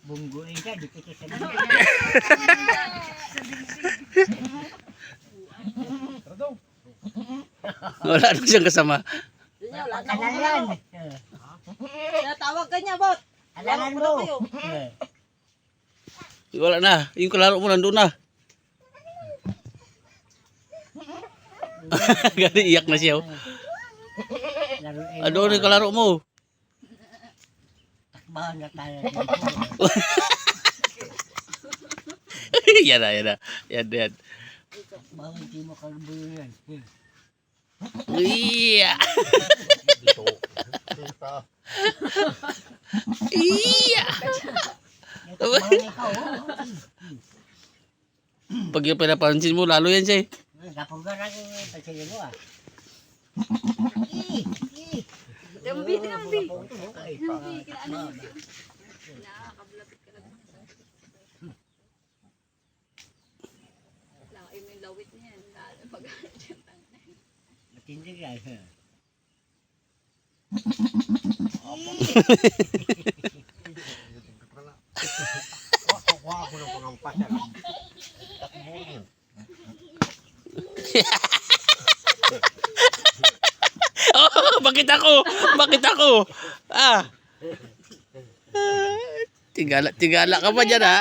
Bungguin ka, di kita sa Wala na siyang kasama. Wala na akong Kanalan. Tawag ka niya, bot. Alangan Laro mo. kayo. Wala na. Yung kalaro mo nandun na. Gani iyak na siya. Ano yung kalaro mo? Takbahan na tayo. Yan na, yan na. Yan, yan. Takbahan, di mo kalbuyo yan. Iya. Iya. Takbahan ikaw. Pag yung pinapansin mo, lalo yan siya. Kapugan ako pagsilin mo ah. Dambi, dambi. Matindi guys. Ako ng pangampasan. Oh, bakit ako? Bakit ako? Ah. Tigala ka pa dyan, ha?